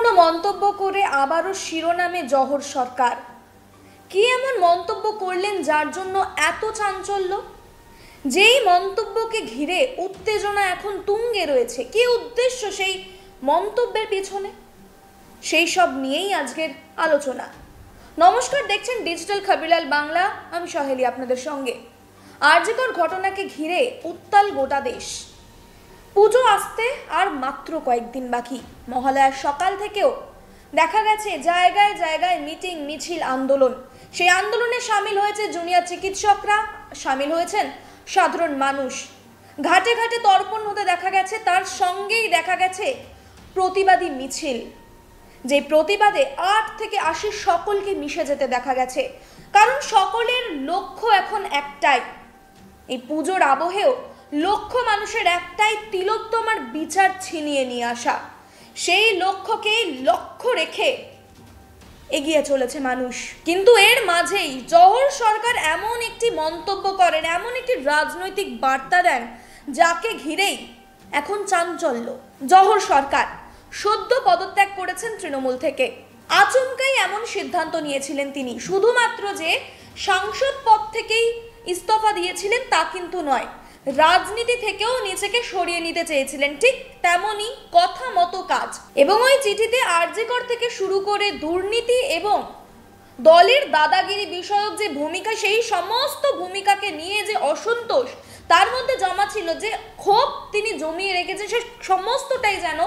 গুরুত্বপূর্ণ মন্তব্য করে আবারও শিরোনামে জহর সরকার। কি এমন মন্তব্য করলেন যার জন্য এত চাঞ্চল্য? যেই মন্তব্যকে ঘিরে উত্তেজনা এখন তুঙ্গে রয়েছে, কি উদ্দেশ্য সেই মন্তব্যের পিছনে? সেই সব নিয়েই আজকের আলোচনা। নমস্কার, দেখছেন ডিজিটাল খবরলাল বাংলা, আমি সহেলি আপনাদের সঙ্গে। আরজিকর ঘটনাকে ঘিরে উত্তাল গোটা দেশ। পুজো আসতে আর মাত্র কয়েকদিন বাকি। মহালয়ার সকাল থেকেও দেখা গেছে জায়গায় জায়গায় মিটিং, মিছিল, আন্দোলন। সেই আন্দোলনে সামিল হয়েছে জুনিয়র চিকিৎসকরা, সামিল হয়েছেন সাধারণ মানুষ। ঘাটে ঘাটে তর্পণ হতে দেখা গেছে, তার সঙ্গেই দেখা গেছে প্রতিবাদী মিছিল। যে প্রতিবাদে 8 থেকে 80 সকলকে মিশে যেতে দেখা গেছে, কারণ সকলের লক্ষ্য এখন একটাই। এই পুজোর আবহেও লক্ষ্য মানুষের একটাই, তিলোত্তমার বিচার ছিনিয়ে নিয়ে আসা। সেই লক্ষ্যকেই লক্ষ্য রেখে এগিয়ে চলেছে মানুষ। কিন্তু এর মাঝেই জহর সরকার এমন একটি মন্তব্য করেন, এমন একটি রাজনৈতিক বার্তা দেন, যাকে ঘিরেই এখন চাঞ্চল্য। জহর সরকার সদ্য পদত্যাগ করেছেন তৃণমূল থেকে। আচমকাই এমন সিদ্ধান্ত নিয়েছিলেন তিনি। শুধুমাত্র যে সাংসদ পদ থেকেই ইস্তফা দিয়েছিলেন তা কিন্তু নয়, রাজনীতি থেকেও নিজেকে সরিয়ে নিতে চেয়েছিলেন। ঠিক তেমনই কথা মতো কাজ। এবং ওই চিঠিতে আরজিকর থেকে শুরু করে দুর্নীতি এবং দলের দাদাগিরি বিষয়ক যে ভূমিকা, সেই সমস্ত ভূমিকাকে নিয়ে যে অসন্তোষ তার মধ্যে জমা ছিল, যে ক্ষোভ তিনি জমিয়ে রেখেছেন, সে সমস্তটাই যেন,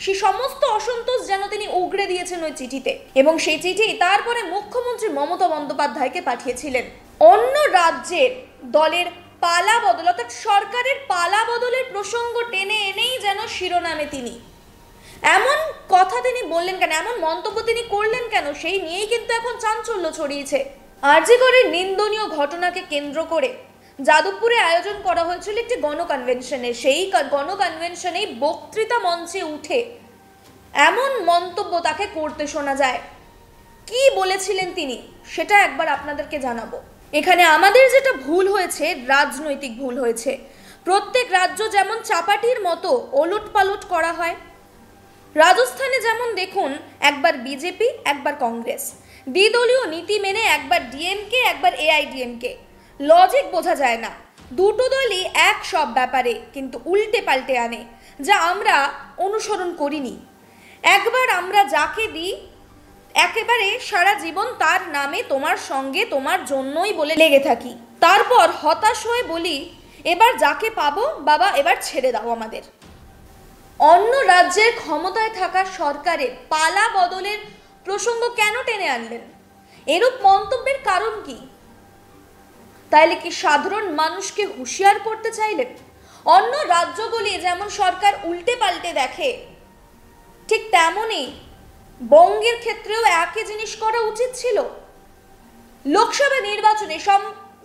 সেই সমস্ত অসন্তোষ যেন তিনি উগড়ে দিয়েছেন ওই চিঠিতে। এবং সেই চিঠি তারপরে মুখ্যমন্ত্রী মমতা বন্দ্যোপাধ্যায়কে পাঠিয়েছিলেন। অন্য রাজ্যের দলের পালা বদল, অর্থাৎ সরকারের পালা বদলের প্রসঙ্গ টেনে এনেই যেন শিরোনামে তিনি এমন কথা তিনি বললেন কেন, এমন মন্তব্য তিনি করলেন কেন, সেই নিয়েই কিন্তু এখন চাঞ্চল্য ছড়িয়েছে। আরজিকরের নিন্দনীয় ঘটনাকে কেন্দ্র করে যাদবপুরে আয়োজন করা হয়েছিল একটি গণকনভেনশনের। সেই গণকনভেনশনেই বক্তৃতা মঞ্চে উঠে এমন মন্তব্য তাকে করতে শোনা যায়। কি বলেছিলেন তিনি সেটা একবার আপনাদেরকে জানাবো। এখানে আমাদের যেটা ভুল হয়েছে, রাজনৈতিক ভুল হয়েছে। প্রত্যেক রাজ্য যেমন চাপাটির মতো ওলট পালট করা হয়, রাজস্থানে যেমন দেখুন একবার বিজেপি একবার কংগ্রেস, দ্বিদলীয় নীতি মেনে একবার ডিএমকে একবার এআইডিএমকে। লজিক বোঝা যায় না, দুটো দলই এক সব ব্যাপারে, কিন্তু উল্টে পাল্টে আনে, যা আমরা অনুসরণ করিনি। একবার আমরা যাকে দিই একেবারে সারা জীবন তার নামে তোমার সঙ্গে তোমার জন্যই বলে লেগে থাকি, তারপর হতাশ হয়ে বলি এবার যাকে পাবো বাবা এবার ছেড়ে দাও আমাদের। অন্য রাজ্যের ক্ষমতায় থাকা সরকারের পালা বদলের প্রসঙ্গ কেন টেনে আনলেন? এরূপ মন্তব্যের কারণ কি? তাইলে কি সাধারণ মানুষকে হুঁশিয়ার করতে চাইলেন? অন্য রাজ্যগুলি যেমন সরকার উল্টে পাল্টে দেখে, ঠিক তেমনই বঙ্গের ক্ষেত্রেও একই জিনিস করা উচিত ছিল। লোকসভা নির্বাচনে,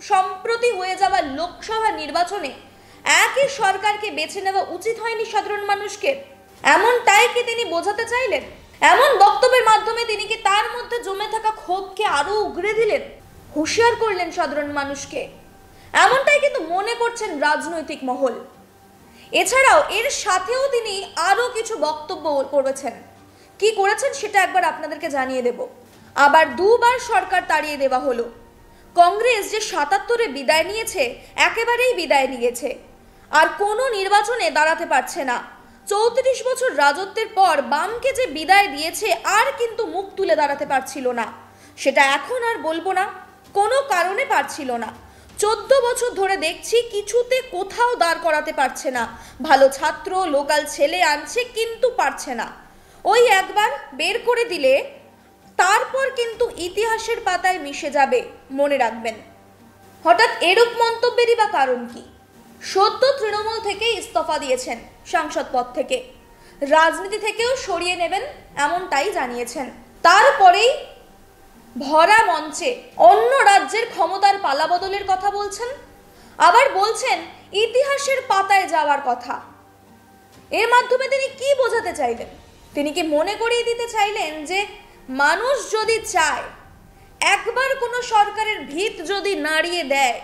সম্প্রতি হয়ে যাওয়া লোকসভা নির্বাচনে একই সরকারকে বেছে নেওয়া উচিত হয়নি সাধারণ মানুষকে? এমনটাই কি তিনি বোঝাতে চাইলেন? এমন বক্তব্যের মাধ্যমে তিনি কি তার মধ্যে জমে থাকা ক্ষোভকে আরো উগড়ে দিলেন, হুঁশিয়ার করলেন সাধারণ মানুষকে? এমনটাই কিন্তু মনে করছেন রাজনৈতিক মহল। এছাড়াও এর সাথেও তিনি আরো কিছু বক্তব্য করেছেন। কি করেছেন সেটা একবার আপনাদেরকে জানিয়ে দেব। আবার দুবার সরকার তাড়িয়ে দেওয়া হলো। কংগ্রেস যে 77-এ বিদায় নিয়েছে, একেবারেই বিদায় নিয়েছে, আর কোনো নির্বাচনে দাঁড়াতে পারছে না। 34 বছর রাজত্বের পর বামকে যে বিদায় দিয়েছে, আর কিন্তু মুখ তুলে দাঁড়াতে পারছিল না। সেটা এখন আর বলবো না, কোনো কারণে পারছিল না। 14 বছর ধরে দেখছি কিছুতে কোথাও দাঁড় করাতে পারছে না। ভালো ছাত্র, লোকাল ছেলে আনছে, কিন্তু পারছে না। ওই একবার বের করে দিলে তারপর কিন্তু ইতিহাসের পাতায় মিশে যাবে, মনে রাখবেন। হঠাৎ এরূপ মন্তব্যেরই বা কারণ কি? সদ্য তৃণমূল থেকে ইস্তফা দিয়েছেন, সাংসদ পদ থেকে, রাজনীতি থেকেও সরিয়ে নেবেন এমনটাই জানিয়েছেন। তারপরেই ভরা মঞ্চে অন্য রাজ্যের ক্ষমতার পালাবদলের কথা বলছেন, আবার বলছেন ইতিহাসের পাতায় যাওয়ার কথা। এর মাধ্যমে তিনি কি বোঝাতে চাইলেন? তিনি কি মনে করিয়ে দিতে চাইলেন যে মানুষ যদি চায়, একবার কোনো সরকারের ভিত যদি নাড়িয়ে দেয়,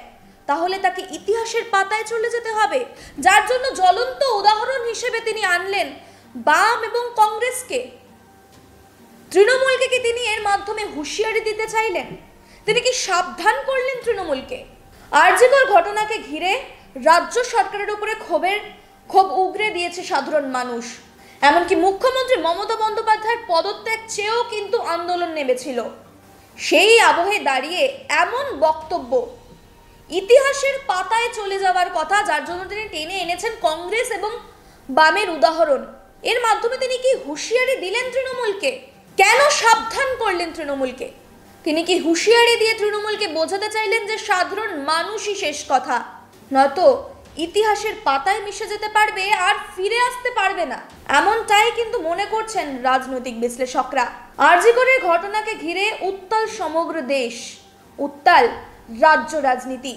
তাহলে তাকে ইতিহাসের পাতায় চলে যেতে হবে? যার জন্য জ্বলন্ত উদাহরণ হিসেবে তিনি আনলেন বাম এবং কংগ্রেসকে। তৃণমূলকে কি তিনি এর মাধ্যমে হুঁশিয়ারি দিতে চাইলেন? তিনি কি সাবধান করলেন তৃণমূলকে? আরজি কর ঘটনাকে ঘিরে রাজ্য সরকারের উপরে ক্ষোভ উগরে দিয়েছে সাধারণ মানুষ। এমনকি মুখ্যমন্ত্রী মমতা বন্দ্যোপাধ্যায়ের পদত্যাগ চেয়েও কিন্তু আন্দোলন নেমেছিল। সেই আবহে দাঁড়িয়ে এমন বক্তব্য ইতিহাসের পাতায় চলে যাওয়ার কথা, যার জন্য তিনি টেনে এনেছেন কংগ্রেস এবং বামের উদাহরণ। এর মাধ্যমে তিনি কি হুঁশিয়ারি দিলেন তৃণমূলকে? কেন সাবধান করলেন তৃণমূলকে? তিনি কি হুঁশিয়ারি দিয়ে তৃণমূলকে বোঝাতে চাইলেন যে সাধারণ মানুষই শেষ কথা, নয়তো ইতিহাসের পাতায় মিশে যেতে পারবে আর ফিরে আসতে পারবে না? এমনটাই কিন্তু মনে করছেন রাজনৈতিক বিশ্লেষকরা। আরজি করের ঘটনাকে ঘিরে উত্তাল সমগ্র দেশ, উত্তাল রাজ্য রাজনীতি।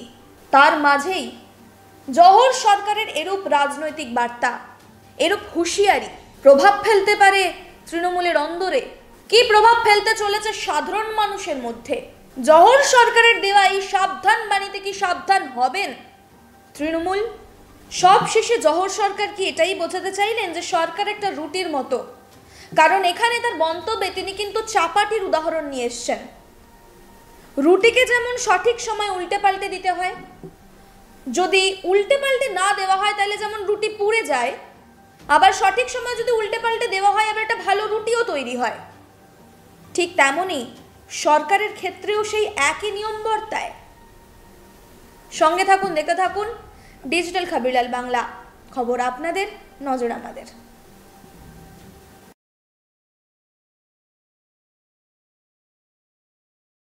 তার মাঝেই জহর সরকারের এরূপ রাজনৈতিক বার্তা, এরূপ হুঁশিয়ারি প্রভাব ফেলতে পারে তৃণমূলের অন্দরে। কি প্রভাব ফেলতে চলেছে সাধারণ মানুষের মধ্যে? জহর সরকারের দেওয়া এই সাবধান বাণীতে কি সাবধান হবেন তৃণমূল? সব শেষে জহর সরকার কি এটাই বোঝাতে চাইলেন যে সরকার একটা রুটির মতো? কারণ এখানে তার মন্তব্যে তিনি কিন্তু চাপাটির উদাহরণ নিয়ে এসছেন। রুটিকে যেমন সঠিক সময় উল্টে পাল্টে দিতে হয়, যদি উল্টে পাল্টে না দেওয়া হয় তাহলে যেমন রুটি পুড়ে যায়, আবার সঠিক সময় যদি উল্টে পাল্টে দেওয়া হয় আবার একটা ভালো রুটিও তৈরি হয়। ঠিক তেমনই সরকারের ক্ষেত্রেও সেই একই নিয়ম বর্তায়। সঙ্গে থাকুন, দেখতে থাকুন ডিজিটাল খবরলাল বাংলা। খবর আপনাদের, নজর আমাদের।